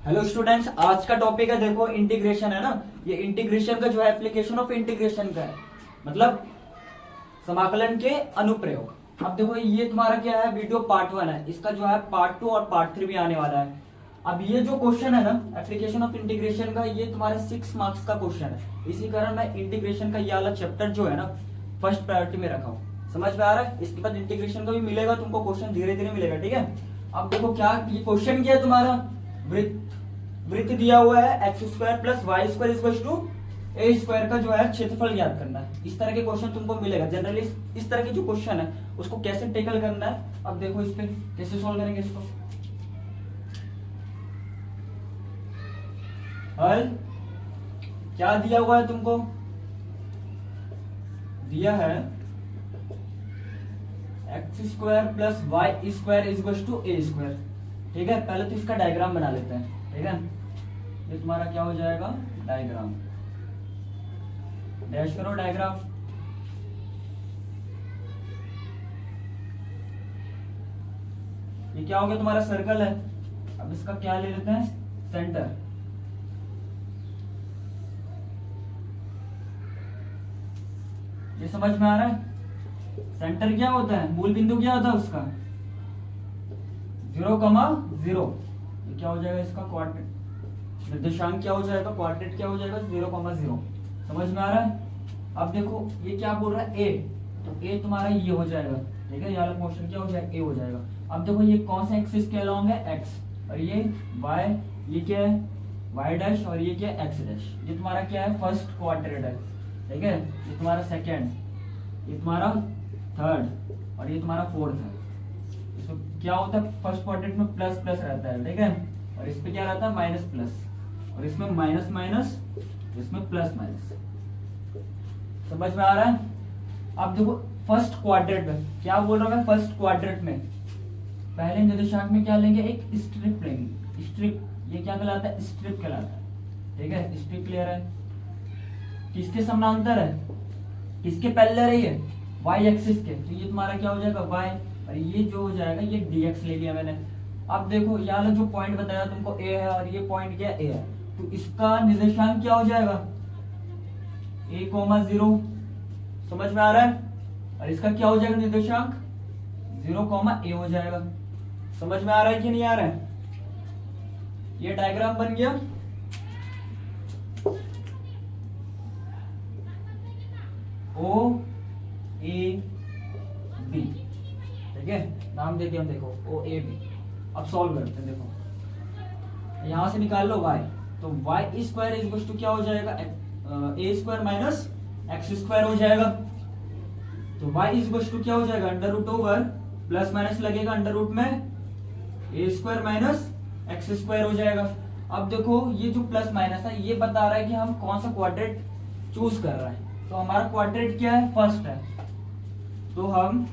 Hello students, आज का topic है देखो इंटीग्रेशन है ना। ये इंटीग्रेशन का जो है एप्लीकेशन ऑफ इंटीग्रेशन का है, मतलब समाकलन के अनुप्रयोग। अब देखो ये तुम्हारा क्या है, वीडियो पार्ट 1 है, इसका जो है पार्ट 2 और पार्ट 3 भी आने वाला है। अब ये जो क्वेश्चन है ना एप्लीकेशन ऑफ इंटीग्रेशन का, ये तुम्हारे 6 मार्क्स का क्वेश्चन है। इसी कारण मैं इंटीग्रेशन का ये वाला चैप्टर जो है ना फर्स्ट प्रायोरिटी में रखा हूँ। समझ में आ रहा है? इसके बाद इंटीग्रेशन का भी मिलेगा तुमको, क्वेश्चन धीरे धीरे मिलेगा, ठीक है। अब देखो क्या ये क्वेश्चन क्या है तुम्हारा, वृत्त दिया हुआ है x square plus y square equal to a square का जो है क्षेत्रफल ज्ञात करना है। इस तरह के क्वेश्चन तुमको मिलेगा जनरली। इस तरह के जो क्वेश्चन है उसको कैसे टेकल करना है, अब देखो इस पे कैसे सॉल्व करेंगे इसको। हल क्या दिया हुआ है तुमको, दिया है x square plus y square equal to a square, ठीक है। पहले तो इसका डायग्राम बना लेते हैं, ठीक है। ये तुम्हारा क्या हो जाएगा, डायग्राम, डैश करो डायग्राम। ये क्या हो गया तुम्हारा, सर्कल है। अब इसका क्या ले लेते हैं, सेंटर। ये समझ में आ रहा है? सेंटर क्या होता है, मूल बिंदु क्या होता है उसका, 0,0। ये क्या हो जाएगा इसका क्वाड्रेट, निर्देशांक क्या हो जाएगा, क्वाड्रेट क्या हो जाएगा, 0,0। समझ में आ रहा है? अब देखो ये क्या बोल रहा है, ए, तो ए तुम्हारा ये हो जाएगा, ठीक है। यहाँ क्वेश्चन क्या हो जाएगा, ए हो जाएगा। अब देखो ये कौन सा एक्सिस के अलोंग है, एक्स, और ये वाई, ये क्या है वाई डैश, और ये क्या है एक्स डैश। ये तुम्हारा क्या है, फर्स्ट क्वाड्रेट है, ठीक है। ये तुम्हारा सेकेंड, ये तुम्हारा थर्ड, और ये तुम्हारा फोर्थ है। इसमें क्या होता है, फर्स्ट क्वाड्रेंट में प्लस प्लस रहता है, ठीक है, और इस पे क्या रहता है, माइनस प्लस, और इसमें माइनस माइनस, इसमें प्लस माइनस। समझ में आ रहा है? अब देखो फर्स्ट क्वाड्रेंट में क्या बोल रहा हूं मैं, फर्स्ट क्वाड्रेंट में पहले निर्देशांक में क्या लेंगे, एक स्ट्रिप लेंगे। स्ट्रिप ये क्या कहलाता है, स्ट्रिप कहलाता है, ठीक है। स्ट्रिप क्लियर है? किसके समानांतर है, किसके पैरेलल है, ये वाई एक्सिस के, तो ये तुम्हारा क्या हो जाएगा, वाई, और ये जो हो जाएगा ये dx ले लिया मैंने। अब देखो यहाँ जो पॉइंट बताया तुमको a है, और ये पॉइंट क्या a है, तो इसका निर्देशांक क्या हो जाएगा, a,0। समझ में आ रहा है? और इसका क्या हो जाएगा निर्देशांक, 0,a हो जाएगा। समझ में आ रहा है कि नहीं आ रहा है? ये डायग्राम बन गया। ओ ए बी, ठीक है, नाम दे दिया हम, देखो ओ ए बी। अब सॉल्व करते हैं, देखो यहां से निकाल लो y, तो वाई स्क्वायर इज टू क्या हो जाएगा, a square minus x square हो जाएगा। तो y इज टू क्या हो जाएगा, under root over, plus minus लगेगा अंडर रूट में, a square minus x square हो जाएगा। अब देखो ये जो प्लस माइनस है ये बता रहा है कि हम कौन सा क्वाड्रेट चूज कर रहे हैं। तो हमारा क्वाड्रेट क्या है, फर्स्ट है, तो हम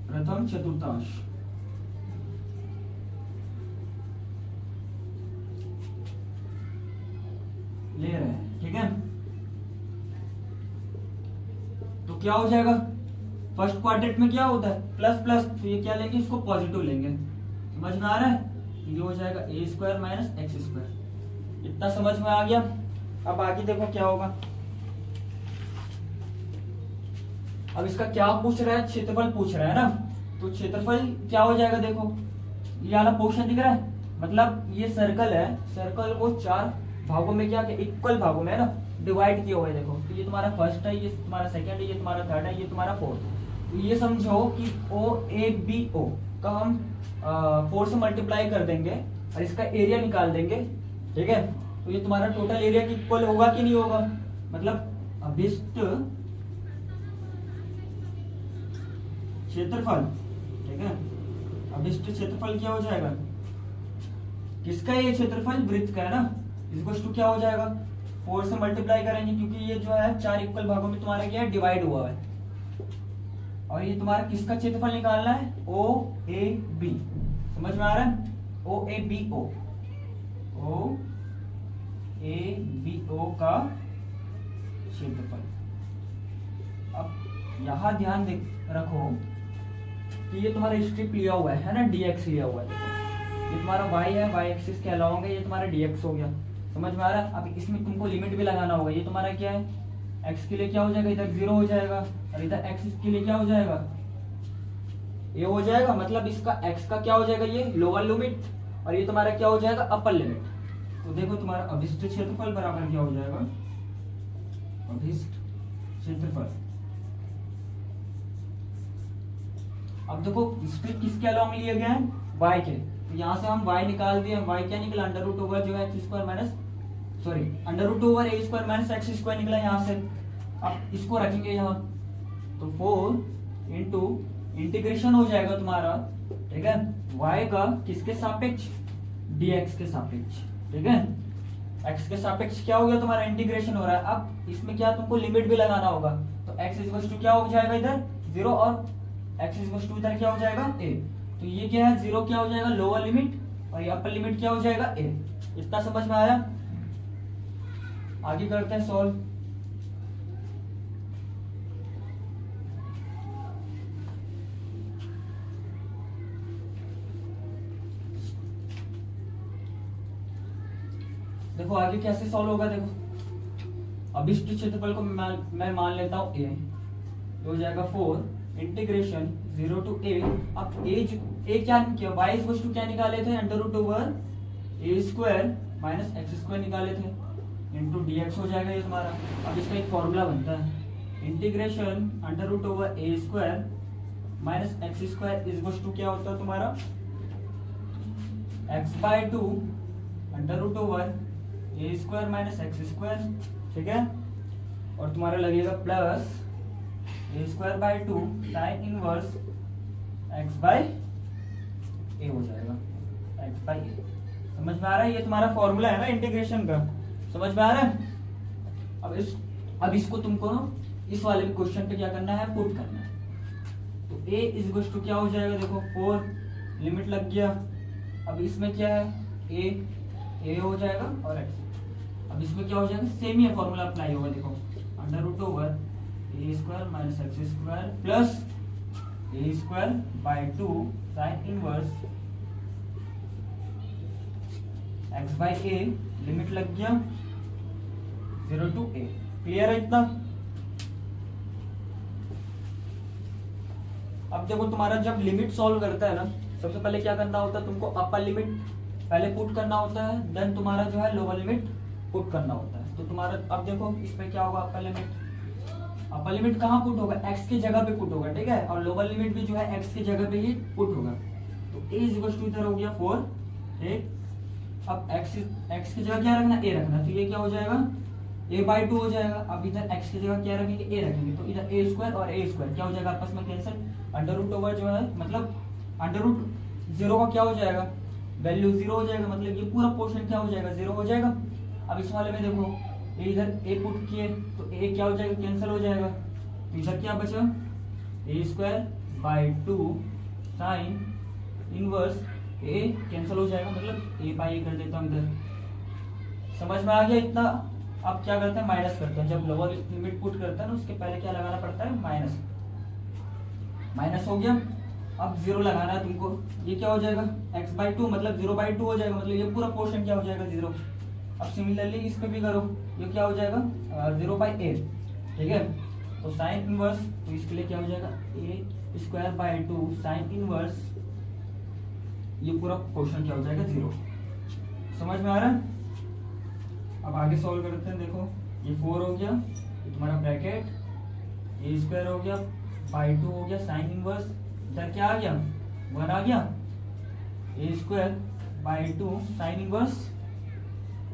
प्रथम चतुर्थांश ले रहे हैं, ठीक है। तो क्या हो जाएगा, फर्स्ट क्वाड्रेंट में क्या होता है, प्लस प्लस, तो ये क्या लेंगे, इसको पॉजिटिव लेंगे। समझ में आ रहा है? ये हो जाएगा a square minus x square. इतना समझ में आ गया। अब आगे देखो क्या होगा। अब इसका क्या पूछ रहा है, क्षेत्रफल पूछ रहा है ना, तो क्षेत्रफल क्या हो जाएगा, देखो ये वाला पोर्शन दिख रहा है, मतलब ये सर्कल है, सर्कल को 4 भागों में क्या, इक्वल भागों में है ना डिवाइड किया हुआ है। देखो तो ये तुम्हारा फर्स्ट है, ये तुम्हारा सेकंड है, ये तुम्हारा थर्ड है, ये तुम्हारा फोर्थ। तो ये समझो कि ओ ए बी ओ का हम 4 से मल्टीप्लाई कर देंगे और इसका एरिया निकाल देंगे, ठीक है। तो ये तुम्हारा टोटल एरिया की इक्वल होगा कि नहीं होगा, मतलब अभिष्ट क्षेत्रफल, ठीक है। अभिष्ट क्षेत्रफल क्या हो जाएगा, किसका, ये क्षेत्रफल वृत्त का है ना, इक्वल टू क्या हो जाएगा, 4 से मल्टीप्लाई करेंगे, क्योंकि ये जो है 4 इक्वल भागों में तुम्हारा क्या है, डिवाइड हुआ है। और ये तुम्हारा किसका क्षेत्रफल निकालना है, ओ ए बी। समझ में आ रहा है, ओ A B O, O A B O का क्षेत्रफल। अब यहां ध्यान रखो कि ये तुम्हारा स्ट्रिप लिया हुआ है ना, dx लिया हुआ है। देखो ये तुम्हारा y है, y एक्सिस के अलाउंग है, ये तुम्हारा dx हो गया। समझ में आ रहा है? अब इसमें तुमको लिमिट भी लगाना होगा। ये तुम्हारा क्या है, x के लिए क्या हो जाएगा, इधर 0 हो जाएगा, और इधर x के लिए क्या हो जाएगा, ये हो जाएगा। मतलब इसका x का क्या हो जाएगा, ये लोअर लिमिट, और ये तुम्हारा क्या हो जाएगा, अपर लिमिट। तो देखो तुम्हारा अभिष्ट क्षेत्रफल बराबर क्या हो जाएगा, अभिष्ट क्षेत्रफल। अब देखो स्ट्रिप किसके अलोंग लिए गए हैं, y के। तो यहाँ से हम y निकाल दिए, y क्या निकला, अंडर रूट ओवर जो है x square minus, sorry under root over a square minus x square निकला यहाँ से। अब इसको रखेंगे यहाँ, तो 4 इंटू इंटीग्रेशन हो जाएगा तुम्हारा, ठीक है, y का किसके सापेक्ष, dx के सापेक्ष, ठीक है। x के सापेक्ष क्या हो गया तुम्हारा, इंटीग्रेशन हो रहा है। अब इसमें क्या तुमको लिमिट भी लगाना होगा, तो x इक्वल टू क्या हो जाएगा इधर 0, और x इक्वल टू इधर क्या हो जाएगा a। तो ये क्या है, 0 क्या हो जाएगा लोअर लिमिट, और ये अपर लिमिट क्या हो जाएगा a। इतना समझ में आया? आगे करते हैं सॉल्व। देखो आगे कैसे सॉल्व होगा, देखो अभिष्ट क्षेत्रफल को मैं मान लेता हूँ a, हो जाएगा 4 इंटीग्रेशन 0 टू a। अब a क्या किया, y इक्वल टू क्या निकाले थे, under root over a square minus x square निकाले थे, इंटू dx हो जाएगा ये तुम्हारा। अब इसका एक फॉर्मूला बनता है, integration under root over a square minus x square equal to क्या होता है तुम्हारा, x/2 under root over a square minus x square, ठीक है। और तुम्हारा लगेगा plus a square by 2 sine inverse x by a हो जाएगा, एक्स बाय ए। समझ में आ रहा है? ये तुम्हारा फॉर्मूला है ना इंटीग्रेशन का, समझ में आ रहा है? अब इसको तुमको इस वाले क्वेश्चन पे क्या करना है, पुट करना है। तो a इज टू क्या हो जाएगा, देखो 4 लिमिट लग गया। अब इसमें क्या है, a हो जाएगा और x। अब इसमें क्या हो जाएगा, सेम ही फॉर्मूला अप्लाई होगा। देखो under root over a square minus x square plus a square by 2 sine inverse x by a, limit लग गया 0 टू a। क्लियर है इतना? अब देखो तुम्हारा जब लिमिट सॉल्व करता है ना, सबसे पहले क्या करना होता है, तुमको अपर लिमिट पहले पुट करना होता है, देन तुम्हारा जो है लोअर लिमिट पुट करना होता है। तो तुम्हारा अब देखो इसमें क्या होगा, अपर लिमिट कहाँ पुट होगा, x की जगह पे पुट होगा, ठीक है। और लोअर लिमिट भी जो है x की जगह पे ही पुट होगा। तो a इक्वल टू इधर हो गया 4, ठीक। अब x की जगह क्या रखना, a रखना, तो ये क्या हो जाएगा a/2 हो जाएगा। अब इधर x की जगह क्या रखेंगे, a रखेंगे, तो इधर a स्क्वायर और a स्क्वायर क्या हो जाएगा, आपस में कैंसिल। अंडर रूट ओवर जो है मतलब अंडर रूट 0 का क्या हो जाएगा, वैल्यू 0 हो जाएगा, मतलब ये पूरा पोर्शन क्या हो जाएगा, 0 हो जाएगा। अब इस वाले में देखो इधर a पुट किए तो a क्या हो जाएगा, कैंसिल हो जाएगा। तो इधर क्या बचा, a square by 2 sine inverse a cancel हो जाएगा, मतलब a बाय a कर देता हूँ इधर। समझ में आ गया इतना? अब क्या करते हैं, माइनस करते हैं। जब लोअर लिमिट पुट करते हैं ना, उसके पहले क्या लगाना पड़ता है, माइनस। माइनस हो गया। अब 0 लगाना है तुमको, ये क्या हो जाएगा x/2 मतलब 0/2 हो जाएगा, मतलब ये पूरा पोर्शन क्या हो जाएगा 0। अब सिमिलरली इस पे भी करो, ये क्या हो जाएगा 0/8, ठीक है। तो साइन इनवर्स, तो इसके लिए क्या हो जाएगा a square by 2 sine inverse, ये पूरा पोर्शन क्या हो जाएगा 0। समझ में आ रहा है? अब आगे सॉल्व करते हैं। देखो ये 4 हो गया, ये तुम्हारा ब्रैकेट a स्क्वायर हो गया बाय 2 हो गया साइन इनवर्स, इधर क्या आ गया 1 आ गया, a square by 2 sine inverse,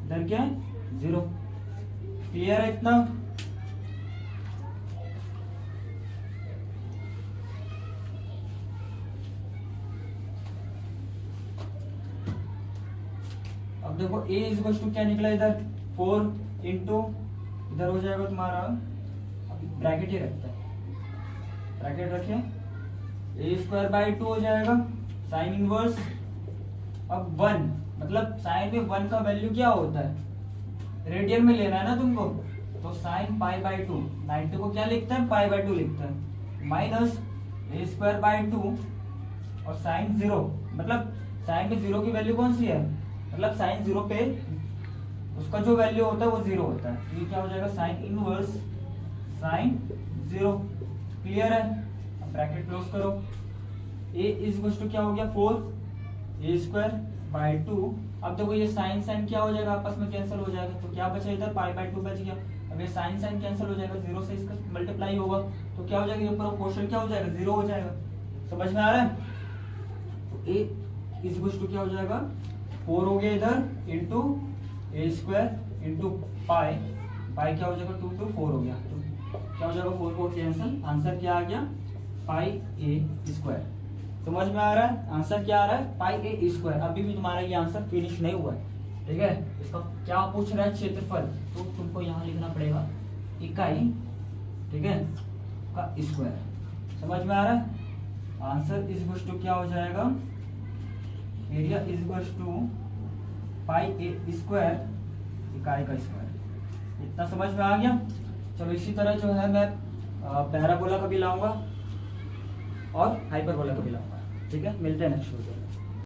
इधर क्या है 0। क्लियर है इतना? अब देखो a इक्वल टू क्या निकला, इधर 4 इंटू इधर हो जाएगा तुम्हारा, ब्रैकेट ही रखता है, ब्रैकेट रखे a स्क्वायर बाय 2 हो जाएगा साइन इनवर्स। अब 1 मतलब साइन में 1 का वैल्यू क्या होता है, रेडियन में लेना है ना तुमको, तो साइन π/2 90 को क्या लिखता है, π/2 लिखता है, माइनस a स्क्वायर बाय 2 और साइन 0, मतलब साइन में 0 की वैल्यू कौन सी है, मतलब साइन 0 पे उसका जो वैल्यू होता है वो 0 होता है। तो ये क्या हो जाएगा, साइन इनवर्स साइन 0। क्लियर है? अब ब्रैकेट क्लोज करो। a इज इक्वल टू क्या हो गया 4a² 2। अब देखो ये साइन साइन क्या हो जाएगा, आपस में कैंसिल हो जाएगा, तो क्या बचा इधर π/2 बच गया। अब ये साइन साइन कैंसिल हो जाएगा, 0 से इसका मल्टीप्लाई होगा, तो क्या हो जाएगा, ये पूरा क्वेश्चन क्या हो जाएगा, 0 हो जाएगा। समझ में आ रहा है? तो a इज इक्वल टू क्या हो जाएगा 4 हो गया इधर इंटू a² इंटू पाई क्या हो जाएगा 2 to 4 हो गया, तो क्या हो जाएगा 4 कैंसिल, आंसर क्या आ गया πa²। समझ में आ रहा है? आंसर क्या आ रहा है πa²। अभी भी तुम्हारा ये आंसर फिनिश नहीं हुआ है, ठीक है। इसका क्या पूछ रहा है, क्षेत्रफल, तो तुमको यहाँ लिखना पड़ेगा इकाई, ठीक है, का स्क्वायर। समझ में आ रहा है? आंसर इज इक्वल टू क्या हो जाएगा, area is equal to πa² इकाई का स्क्वायर। इतना समझ में आ गया। चलो इसी तरह जो है मैं पैराबोला का भी लाऊंगा और हाइपरबोला का भी लाऊंगा, ठीक है। मिलते हैं नेक्स्ट वीडियो में।